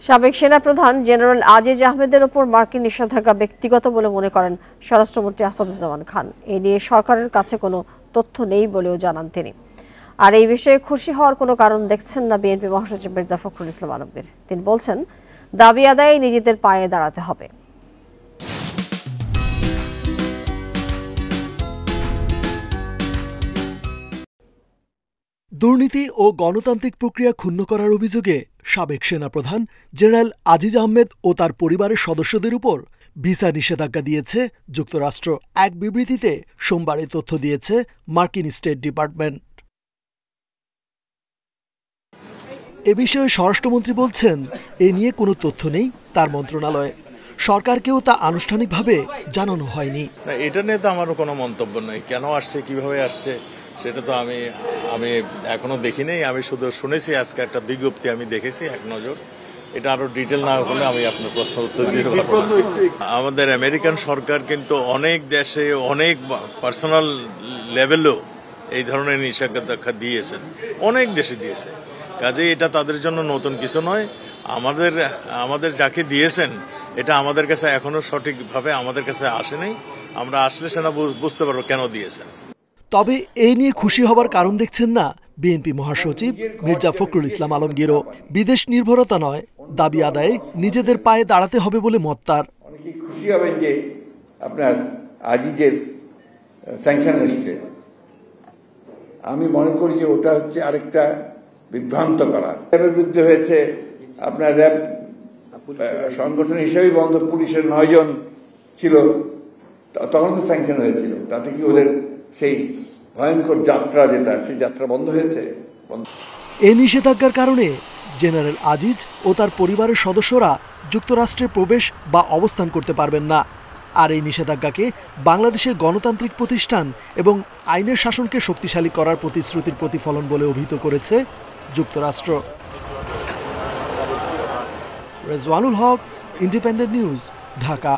সাবেক সেনাপ্রধান জেনারেল আজিজ আহমেদের ওপর মার্কিন নিষেধাজ্ঞা ব্যক্তিগত বলে মনে করেন স্বরাষ্ট্রমন্ত্রী আসাদুজ্জামান খান। এ নিয়ে সরকারের কাছে কোনো তথ্য নেই বলেও জানান তিনি। আর এই বিষয়ে খুশি হওয়ার কোনো কারণ দেখছেন না বিএনপি মহাসচিব মির্জা ফখরুল ইসলাম আলমগীর। তিনি বলছেন, দাবি আদায়ে নিজেদের পায়ে দাঁড়াতে হবে। দুর্নীতি ও গণতান্ত্রিক প্রক্রিয়া ক্ষুণ্ণ করার অভিযোগে সাবেক সেনাপ্রধান জেনারেল আজিজ আহমেদ ও তার পরিবারের সদস্যদের উপর ভিসা নিষেধাজ্ঞা দিয়েছে যুক্তরাষ্ট্র। এক বিবৃতিতে সোমবার এ তথ্য দিয়েছে মার্কিন স্টেট ডিপার্টমেন্ট। এ বিষয়ে স্বরাষ্ট্রমন্ত্রী বলছেন, এ নিয়ে কোনো তথ্য নেই তার মন্ত্রণালয়ে। সরকারকেও তা আনুষ্ঠানিকভাবে জানানো হয়নি। এটা নিয়ে তো আমারও কোনো মন্তব্য নেই। কেন আসছে, কিভাবে আসছে সেটা তো আমি এখনো দেখি নাই। আমি শুধু শুনেছি আজকে একটা বিজ্ঞপ্তি আমি দেখেছি এক নজর। এটা আরো ডিটেল না হলে আমি আপনার প্রশ্ন উত্তর দিতে পারবো না। আমাদের আমেরিকান সরকার কিন্তু অনেক দেশে অনেক পার্সোনাল লেভেলেও এই ধরনের নিষেধাজ্ঞা দিয়েছেন, অনেক দেশে দিয়েছে। কাজেই এটা তাদের জন্য নতুন কিছু নয়। আমাদের যাকে দিয়েছেন এটা আমাদের কাছে এখনো সঠিকভাবে আমাদের কাছে আসে নাই। আমরা আসলে সেটা বুঝতে পারবো কেন দিয়েছেন। তবে এই নিয়ে খুশি হবার কারণ দেখছেন না বিএনপি মহাসচিব মির্জা ফখরুল ইসলাম আলমগীরও। বিদেশ নির্ভরতা নয়, দাবি আদায়ে নিজেদের পায়ে দাঁড়াতে হবে বলে মত তার। অনেকে খুশি হবেন যে আপনার আজিজের স্যাংশন এসছে। আমি মনে করি যে ওটা হচ্ছে আরেকটা বিভ্রান্ত করা। র্যাবের বিরুদ্ধে হয়েছে, আপনার র্যাব সংগঠন হিসেবেই বন্ধ, পুলিশের 9 জন ছিল, তখন তো স্যাংশন হয়েছিল। তাতে কি ওদের সেই ভয়ঙ্কর যাত্রা যেটা, সেই যাত্রা বন্ধ হয়েছে? এই নিষেধাজ্ঞার কারণে জেনারেল আজিজ ও তার পরিবারের সদস্যরা যুক্তরাষ্ট্রে প্রবেশ বা অবস্থান করতে পারবেন না। আর এই নিষেধাজ্ঞাকে বাংলাদেশের গণতান্ত্রিক প্রতিষ্ঠান এবং আইনের শাসনকে শক্তিশালী করার প্রতিশ্রুতির প্রতিফলন বলে অভিহিত করেছে যুক্তরাষ্ট্র। রেজওয়ানুল হক, ইন্ডিপেন্ডেন্ট নিউজ, ঢাকা।